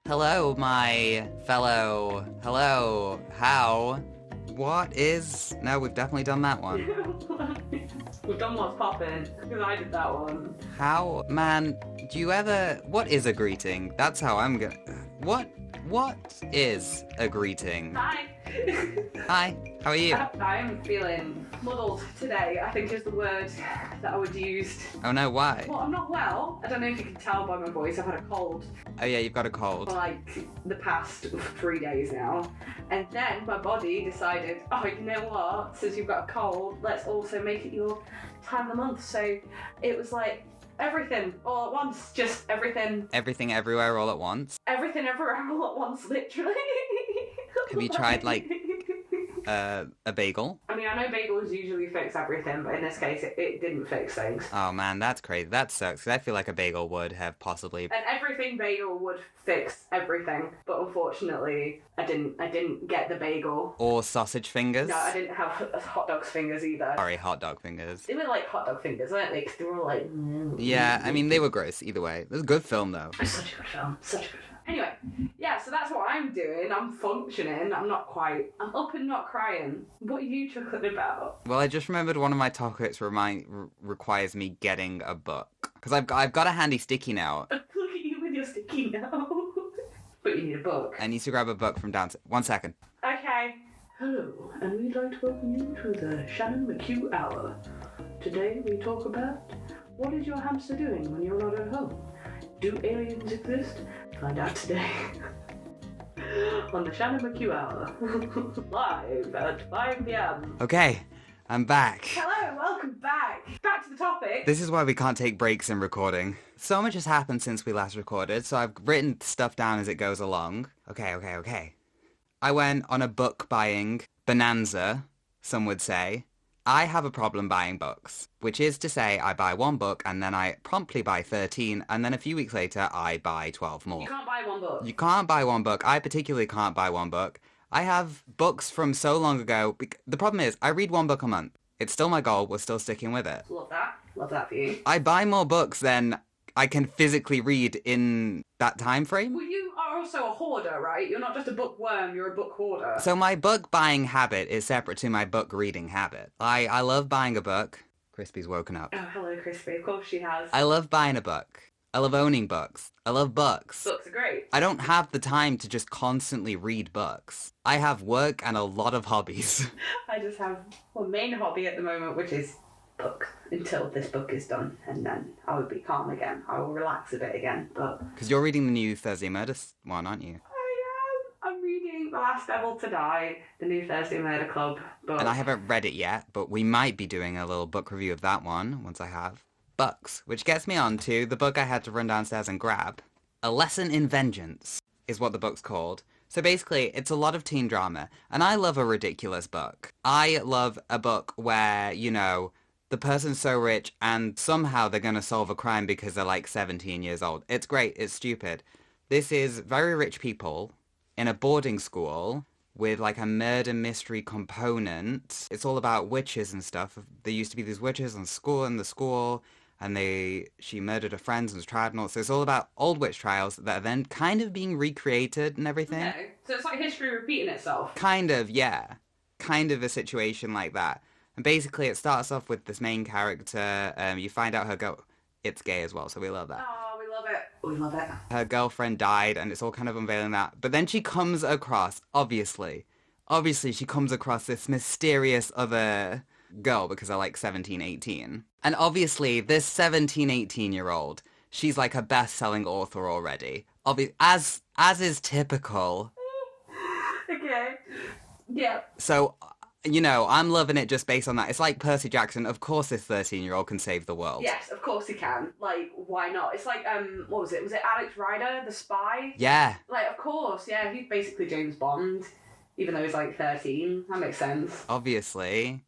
Hello, my fellow. Hello. How? What is? No, we've definitely done that one. We've done What's Poppin', because I did that one. How? Man, do you ever. What is a greeting? That's how I'm gonna. What is a greeting? Hi. Hi, how are you? I'm feeling muddled today, I think is the word that I would use. Oh no, why? Well, I'm not well. I don't know if you can tell by my voice, I've had a cold Oh yeah, you've got a cold. for like the past 3 days now. And then my body decided, oh, you know what? Since you've got a cold, let's also make it your time of the month. So it was like everything all at once, just everything. Everything everywhere all at once? Everything everywhere all at once, literally. Have you tried, like, a bagel? I mean, I know bagels usually fix everything, but in this case, it didn't fix things. Oh man, that's crazy. That sucks, because I feel like a bagel would have possibly... And everything bagel would fix everything, but unfortunately, I didn't get the bagel. Or sausage fingers? No, I didn't have hot dog's fingers either. Sorry, hot dog fingers. They were like hot dog fingers, weren't they? 'Cause they were all like... Yeah, I mean, they were gross either way. It was a good film, though. It's such a good film. Such a good film. Anyway, yeah, so that's what I'm doing. I'm functioning. I'm not quite... I'm up and not crying. What are you chuckling about? Well, I just remembered one of my topics requires me getting a book. Because I've got a handy sticky note. Look at you with your sticky note. But you need a book. I need to grab a book from downstairs. 1 second. Okay. Hello, and we'd like to welcome you to the Shannon McHugh Hour. Today we talk about what is your hamster doing when you're not at home? Do aliens exist? Find out today. On the Shannon McHugh Hour. Live at 5 p.m. Okay, I'm back. Hello, welcome back. Back to the topic. This is why we can't take breaks in recording. So much has happened since we last recorded, so I've written stuff down as it goes along. Okay. I went on a book buying bonanza, some would say. I have a problem buying books, which is to say I buy one book and then I promptly buy 13, and then a few weeks later I buy 12 more. You can't buy one book. You can't buy one book. I particularly can't buy one book. I have books from so long ago. The problem is I read one book a month. It's still my goal. We're still sticking with it. Love that. Love that for you. I buy more books than I can physically read in that time frame. Well, you are also a hoarder, right? You're not just a bookworm, you're a book hoarder. So my book buying habit is separate to my book reading habit. I love buying a book. Crispy's woken up. Oh, hello, Crispy. Of course she has. I love buying a book. I love owning books. I love books. Books are great. I don't have the time to just constantly read books. I have work and a lot of hobbies. I just have one main hobby at the moment, which is book, until this book is done, and then I will be calm again. I will relax a bit again, but... Because you're reading the new Thursday Murder one, aren't you? I'm reading The Last Devil to Die, the new Thursday Murder Club book. And I haven't read it yet, but we might be doing a little book review of that one once I have. Books, which gets me on to the book I had to run downstairs and grab. A Lesson in Vengeance is what the book's called. So basically, it's a lot of teen drama, and I love a ridiculous book. I love a book where, you know, the person's so rich and somehow they're going to solve a crime because they're like 17 years old. It's great, it's stupid. This is very rich people in a boarding school with like a murder mystery component. It's all about witches and stuff. There used to be these witches in the school, and she murdered her friends and was tried and all. So it's all about old witch trials that are then kind of being recreated and everything. Okay. So it's like history repeating itself. Kind of, yeah. Kind of a situation like that. And basically it starts off with this main character. You find out it's gay as well, so we love that. Oh, we love it. We love it. Her girlfriend died, and it's all kind of unveiling that. But then she comes across, obviously she comes across this mysterious other girl because they're like 17, 18. And obviously this 17, 18-year-old, she's like a best-selling author already. As is typical. Okay. Yeah. So, you know, I'm loving it just based on that. It's like Percy Jackson. Of course this 13-year-old can save the world. Yes, of course he can. Like, why not? It's like, what was it? Was it Alex Rider, the spy? Yeah. Like, of course, yeah. He's basically James Bond, even though he's like 13. That makes sense. Obviously.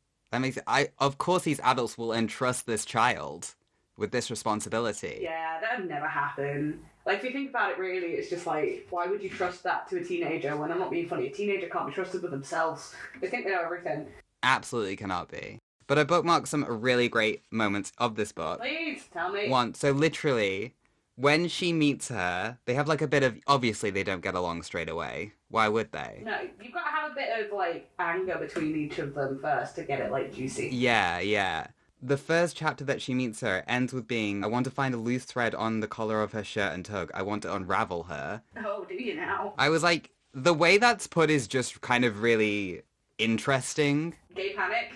Of course these adults will entrust this child with this responsibility. Yeah, that would never happen. Like, if you think about it really, it's just like, why would you trust that to a teenager when I'm not being funny? A teenager can't be trusted with themselves. They think they know everything. Absolutely cannot be. But I bookmarked some really great moments of this book. Please, tell me. So literally, when she meets her, they have like a bit of, obviously they don't get along straight away. Why would they? No, you've got to have a bit of, like, anger between each of them first to get it, like, juicy. Yeah. The first chapter that she meets her ends with being, I want to find a loose thread on the collar of her shirt and tug. I want to unravel her. Oh, do you now? I was like, the way that's put is just kind of really interesting. Gay panic?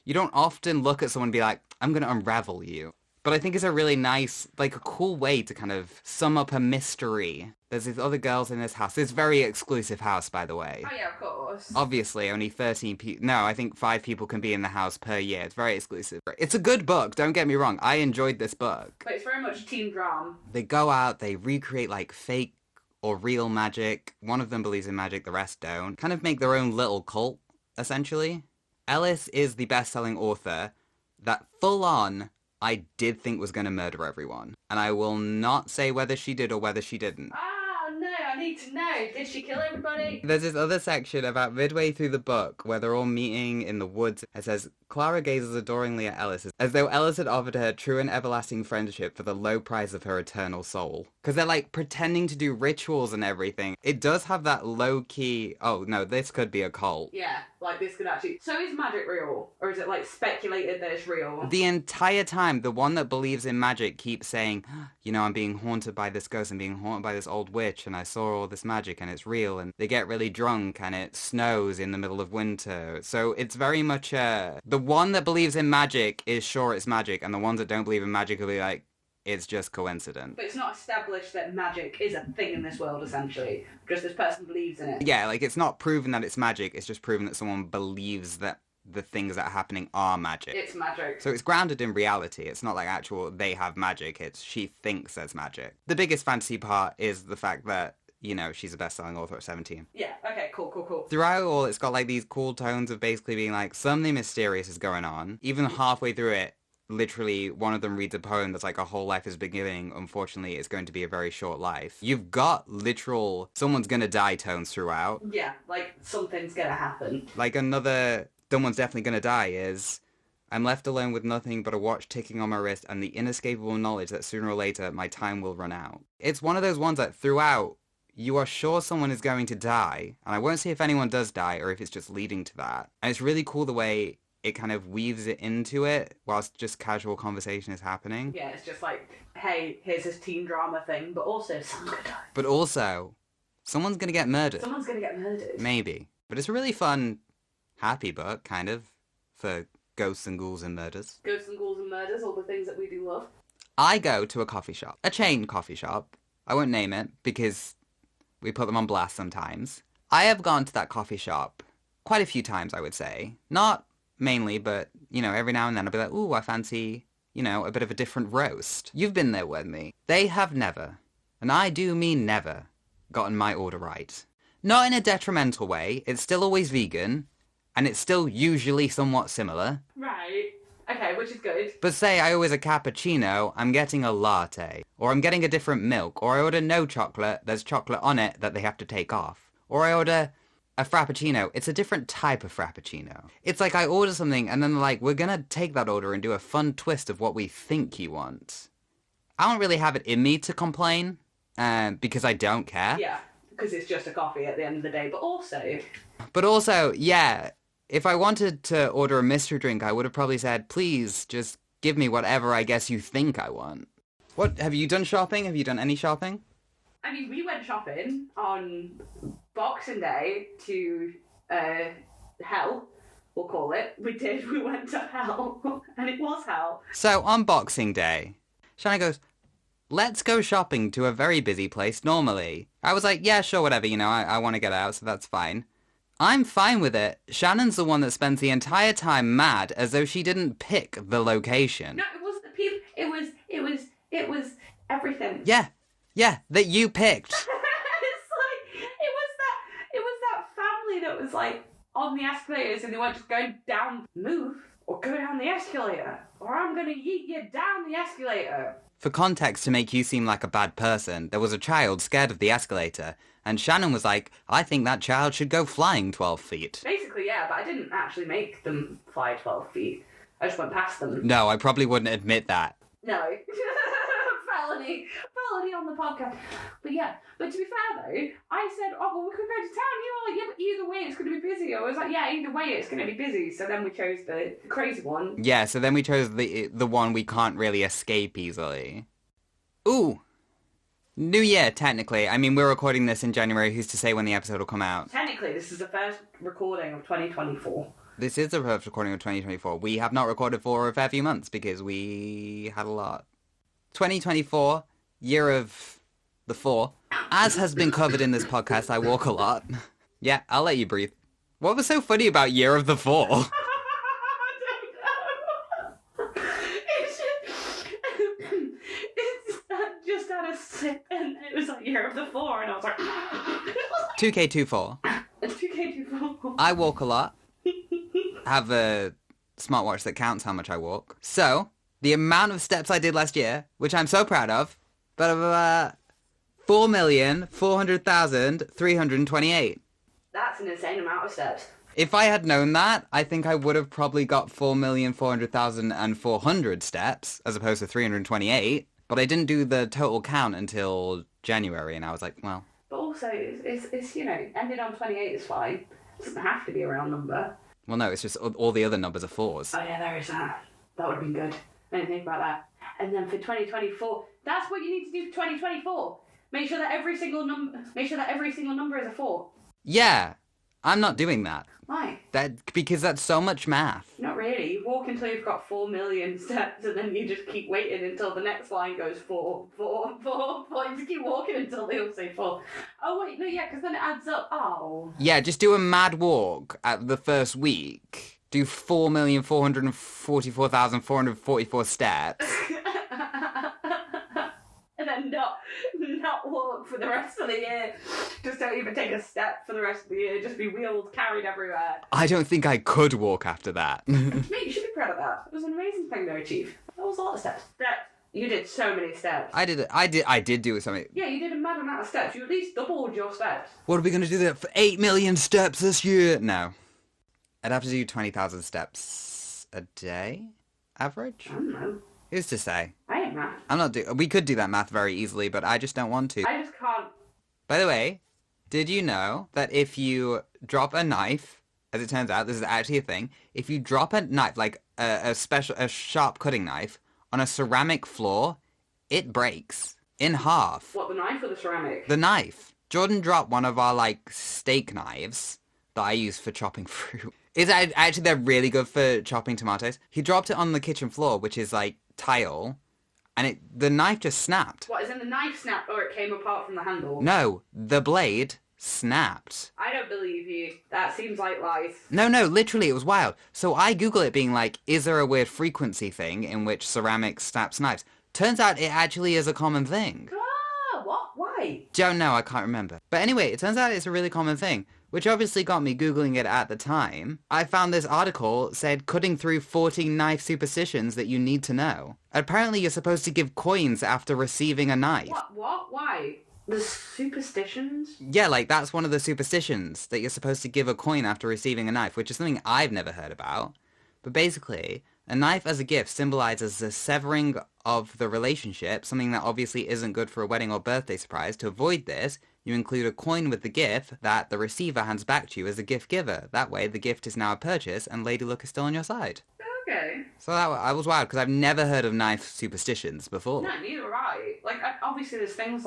You don't often look at someone and be like, I'm going to unravel you. But I think it's a really nice, like, a cool way to kind of sum up a mystery. There's these other girls in this house. This very exclusive house, by the way. Oh, yeah, of course. Obviously, only 13 people... No, I think 5 people can be in the house per year. It's very exclusive. It's a good book, don't get me wrong. I enjoyed this book. But it's very much teen drama. They go out, they recreate, like, fake or real magic. One of them believes in magic, the rest don't. Kind of make their own little cult, essentially. Ellis is the best-selling author that full-on I did think was going to murder everyone. And I will not say whether she did or whether she didn't. Oh, no, I need to know. Did she kill everybody? There's this other section about midway through the book where they're all meeting in the woods. It says, Clara gazes adoringly at Ellis, as though Ellis had offered her true and everlasting friendship for the low price of her eternal soul. Because they're, like, pretending to do rituals and everything. It does have that low-key, oh, no, this could be a cult. Yeah, like, this could actually... So is magic real? Or is it, like, speculated that it's real? The entire time, the one that believes in magic keeps saying, you know, I'm being haunted by this ghost, I'm being haunted by this old witch, and I saw all this magic, and it's real, and they get really drunk, and it snows in the middle of winter. So it's very much, the one that believes in magic is sure it's magic, and the ones that don't believe in magic will be like, it's just coincidence. But it's not established that magic is a thing in this world, essentially. Just this person believes in it. Yeah, like, it's not proven that it's magic, it's just proven that someone believes that the things that are happening are magic. It's magic. So it's grounded in reality. It's not like actual, they have magic, it's she thinks there's magic. The biggest fantasy part is the fact that, you know, she's a best-selling author at 17. Yeah, okay, cool. Throughout it all, it's got, like, these cool tones of basically being like, something mysterious is going on. Even halfway through it, literally, one of them reads a poem that's like, a whole life is beginning. Unfortunately, it's going to be a very short life. You've got literal, someone's gonna die tones throughout. Yeah, like, something's gonna happen. Like, another, someone's definitely gonna die is, I'm left alone with nothing but a watch ticking on my wrist and the inescapable knowledge that sooner or later my time will run out. It's one of those ones that throughout, you are sure someone is going to die, and I won't say if anyone does die or if it's just leading to that. And it's really cool the way it kind of weaves it into it whilst just casual conversation is happening. Yeah, it's just like, hey, here's this teen drama thing, but also someone's gonna die. But also, someone's gonna get murdered. Someone's gonna get murdered. Maybe. But it's a really fun, happy book, kind of, for ghosts and ghouls and murders. Ghosts and ghouls and murders, all the things that we do love. I go to a coffee shop. A chain coffee shop. I won't name it, because we put them on blast sometimes. I have gone to that coffee shop quite a few times, I would say. Not mainly, but, you know, every now and then I'll be like, ooh, I fancy, you know, a bit of a different roast. You've been there with me. They have never, and I do mean never, gotten my order right. Not in a detrimental way. It's still always vegan, and it's still usually somewhat similar. Right. Okay, which is good. But say I order a cappuccino, I'm getting a latte. Or I'm getting a different milk. Or I order no chocolate, there's chocolate on it that they have to take off. Or I order a frappuccino, it's a different type of frappuccino. It's like I order something and then they're like, we're gonna take that order and do a fun twist of what we think you want. I don't really have it in me to complain, because I don't care. Yeah, because it's just a coffee at the end of the day, But also, yeah, if I wanted to order a mystery drink, I would have probably said, please, just give me whatever I guess you think I want. What, have you done shopping? Have you done any shopping? I mean, we went shopping on Boxing Day to hell, we'll call it. We went to hell, and it was hell. So, on Boxing Day, Shannon goes, let's go shopping to a very busy place normally. I was like, yeah, sure, whatever, you know, I want to get out, so that's fine. I'm fine with it. Shannon's the one that spends the entire time mad as though she didn't pick the location. No, it wasn't the people, it was everything. Yeah, that you picked. It's like, it was that family that was like on the escalators and they weren't just going down, move, or go down the escalator, or I'm gonna yeet you down the escalator. For context, to make you seem like a bad person, there was a child scared of the escalator, and Shannon was like, I think that child should go flying 12 feet. Basically, yeah, but I didn't actually make them fly 12 feet. I just went past them. No, I probably wouldn't admit that. No. felony on the podcast. But yeah, but to be fair though, I said, oh, well, we could go to town. You were like, yeah, but either way it's going to be busy. I was like, yeah, either way it's going to be busy. So then we chose the crazy one. Yeah, so then we chose the one we can't really escape easily. Ooh! New Year, technically. I mean, we're recording this in January. Who's to say when the episode will come out? Technically, this is the first recording of 2024. This is the first recording of 2024. We have not recorded for a fair few months because we had a lot. 2024, year of the 4. As has been covered in this podcast, I walk a lot. Yeah, I'll let you breathe. What was so funny about year of the 4? I don't know. It's just had a sip and it was like year of the 4 and I was like... 2K24. 2K24. I walk a lot. Have a smartwatch that counts how much I walk. So, the amount of steps I did last year, which I'm so proud of, but 4,400,328. That's an insane amount of steps. If I had known that, I think I would have probably got 4,400,400 steps, as opposed to 328. But I didn't do the total count until January, and I was like, well... But also, it's you know, ending on 28 is fine. It doesn't have to be a round number. Well, no, it's just all the other numbers are 4s. Oh yeah, there is that. That would have been good. I didn't think about that. And then for 2024, that's what you need to do for 2024. Make sure that every single number is a 4. Yeah, I'm not doing that. Why? Because that's so much math. Not really. You walk until you've got 4 million steps, and then you just keep waiting until the next line goes 4, 4, 4, 4. You just keep walking until they all say 4. Oh wait, no, yeah, because then it adds up. Oh. Yeah, just do a mad walk at the first week. Do 4,444,444 steps. And then not walk for the rest of the year. Just don't even take a step for the rest of the year. Just be wheeled, carried everywhere. I don't think I could walk after that. Mate, you should be proud of that. It was an amazing thing to achieve. That was a lot of steps. You did so many steps. I did do something. Yeah, you did a mad amount of steps. You at least doubled your steps. What are we going to do that for 8 million steps this year? No. I'd have to do 20,000 steps a day? Average? I don't know. Who's to say? I ain't math. We could do that math very easily, but I just don't want to. I just can't. By the way, did you know that if you drop a knife, as it turns out, this is actually a thing, if you drop a knife, like a sharp cutting knife, on a ceramic floor, it breaks in half. What, the knife or the ceramic? The knife. Jordan dropped one of our, steak knives that I use for chopping fruit. Actually, they're really good for chopping tomatoes. He dropped it on the kitchen floor, which is, tile, and the knife just snapped. What, is in the knife snapped or it came apart from the handle? No, the blade snapped. I don't believe you. That seems like lies. No, literally, it was wild. So I Google it being like, is there a weird frequency thing in which ceramics snaps knives? Turns out it actually is a common thing. Ah, what? Why? Don't know, I can't remember. But anyway, it turns out it's a really common thing, which obviously got me Googling it at the time. I found this article said cutting through 14 knife superstitions that you need to know. Apparently you're supposed to give coins after receiving a knife. What? Why? The superstitions? Yeah, that's one of the superstitions, that you're supposed to give a coin after receiving a knife, which is something I've never heard about. But basically, a knife as a gift symbolizes the severing of the relationship, something that obviously isn't good for a wedding or birthday surprise. To avoid this, you include a coin with the gift that the receiver hands back to you as a gift giver. That way, the gift is now a purchase, and Lady Luck is still on your side. Okay. So I was wild, because I've never heard of knife superstitions before. No, neither have I. Obviously there's things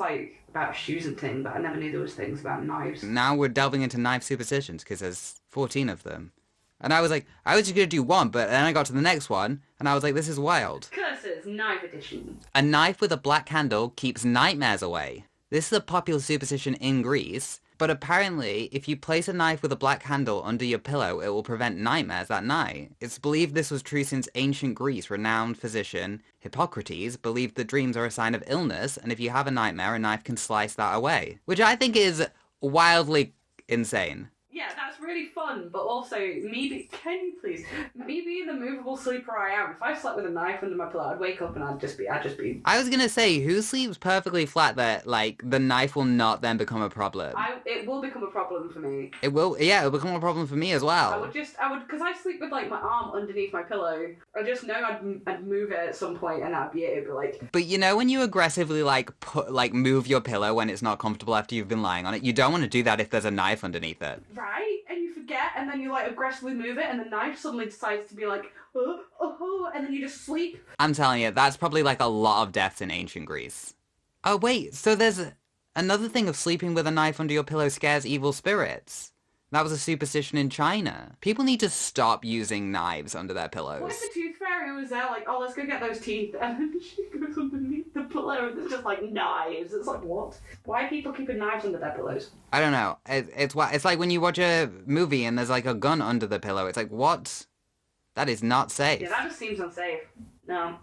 about shoes and things, but I never knew there was things about knives. Now we're delving into knife superstitions, because there's 14 of them. And I was like, I was just going to do one, but then I got to the next one, and I was like, this is wild. Curses, knife edition. A knife with a black handle keeps nightmares away. This is a popular superstition in Greece, but apparently, if you place a knife with a black handle under your pillow, it will prevent nightmares that night. It's believed this was true since ancient Greece. Renowned physician Hippocrates believed that dreams are a sign of illness, and if you have a nightmare, a knife can slice that away. Which I think is wildly insane. Yeah, that's really fun, but also can you please, me being the movable sleeper I am, if I slept with a knife under my pillow, I'd wake up and I'd just be. I was gonna say, who sleeps perfectly flat that, like, the knife will not then become a problem? It will become a problem for me. It will, yeah, it'll become a problem for me as well. Because I sleep with, like, my arm underneath my pillow, I just know I'd move it at some point and that'd be it. It'd be like... But you know when you aggressively, move your pillow when it's not comfortable after you've been lying on it? You don't want to do that if there's a knife underneath it. Right? And you forget, and then you, like, aggressively move it, and the knife suddenly decides to be like, and then you just sleep. I'm telling you, that's probably, like, a lot of deaths in ancient Greece. Oh, wait, so there's another thing of sleeping with a knife under your pillow scares evil spirits. That was a superstition in China. People need to stop using knives under their pillows. What if the tooth fairy was there, like, oh, let's go get those teeth, and then she goes underneath the pillow and there's just, like, knives. It's like, what? Why are people keeping knives under their pillows? I don't know. It's like when you watch a movie and there's, like, a gun under the pillow. It's like, what? That is not safe. Yeah, that just seems unsafe. No.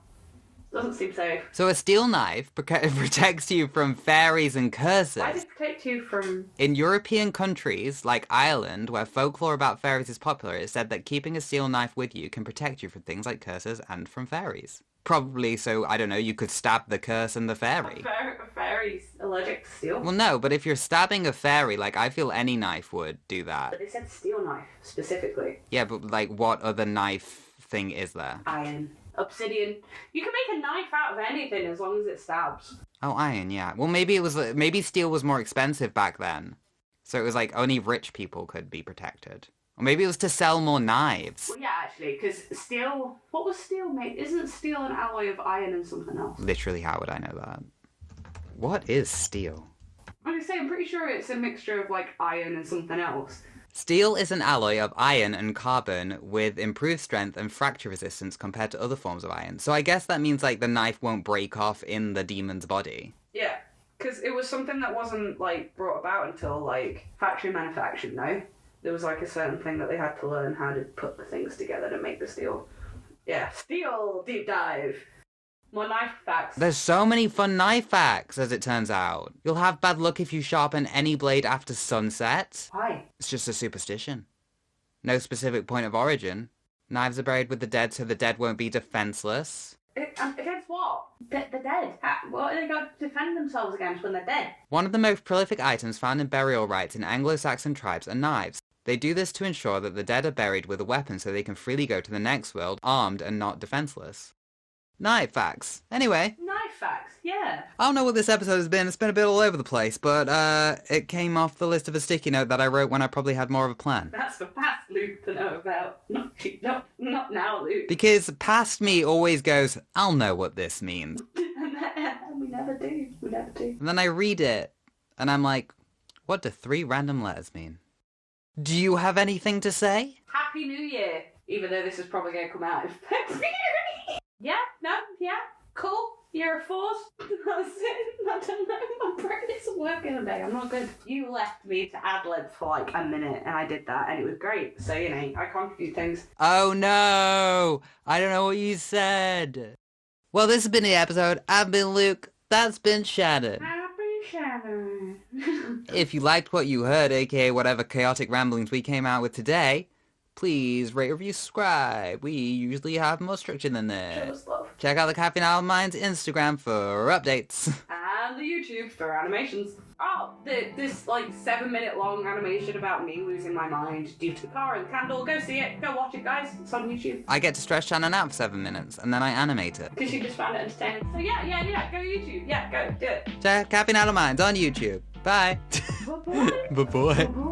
Doesn't seem safe. So a steel knife protects you from fairies and curses. Why does it protect you from... In European countries, like Ireland, where folklore about fairies is popular, it's said that keeping a steel knife with you can protect you from things like curses and from fairies. Probably so, I don't know, you could stab the curse and the fairy. A fairy's allergic to steel? Well, no, but if you're stabbing a fairy, like, I feel any knife would do that. But they said steel knife, specifically. Yeah, but, like, what other knife thing is there? Iron. Obsidian. You can make a knife out of anything as long as it stabs. Oh, iron, yeah. Well, maybe steel was more expensive back then. So it was like only rich people could be protected. Or maybe it was to sell more knives. Well, yeah, actually, because steel... What was steel made? Isn't steel an alloy of iron and something else? Literally, how would I know that? What is steel? I'm pretty sure it's a mixture of, like, iron and something else. Steel is an alloy of iron and carbon with improved strength and fracture resistance compared to other forms of iron. So I guess that means, like, the knife won't break off in the demon's body. Yeah, because it was something that wasn't, like, brought about until, like, factory manufactured, no? There was, like, a certain thing that they had to learn how to put the things together to make the steel. Yeah, steel deep dive. More knife facts. There's so many fun knife facts, as it turns out. You'll have bad luck if you sharpen any blade after sunset. Why? It's just a superstition. No specific point of origin. Knives are buried with the dead so the dead won't be defenseless. Against what? The dead. What are they got to defend themselves against when they're dead? One of the most prolific items found in burial rites in Anglo-Saxon tribes are knives. They do this to ensure that the dead are buried with a weapon so they can freely go to the next world armed and not defenseless. Knife facts. Anyway. Knife facts, yeah. I don't know what this episode has been. It's been a bit all over the place, but it came off the list of a sticky note that I wrote when I probably had more of a plan. That's for past Luke to know about. Not now, Luke. Because past me always goes, I'll know what this means. And we never do. And then I read it, and I'm like, what do 3 random letters mean? Do you have anything to say? Happy New Year! Even though this is probably going to come out in February. Yeah, cool. Year of 4s. That's it. I don't know. My brain isn't working today. I'm not good. You left me to ad-lib for like a minute, and I did that, and it was great. So, you know, I contribute things. Oh no! I don't know what you said. Well, this has been the episode. I've been Luke. That's been Shannon. I've been Shannon. If you liked what you heard, aka whatever chaotic ramblings we came out with today, please rate, review, subscribe. We usually have more structure than this. Show us love. Check out the Caffeine Hour Mind's Instagram for updates. And the YouTube for animations. Oh, this like 7-minute long animation about me losing my mind due to the car and the candle. Go see it. Go watch it, guys. It's on YouTube. I get to stress Shannon out for 7 minutes, and then I animate it. Because you just found it entertaining. So yeah. Go YouTube. Yeah, go do it. Check Caffeine Hour Minds on YouTube. Bye. Bye-bye. Bye-bye.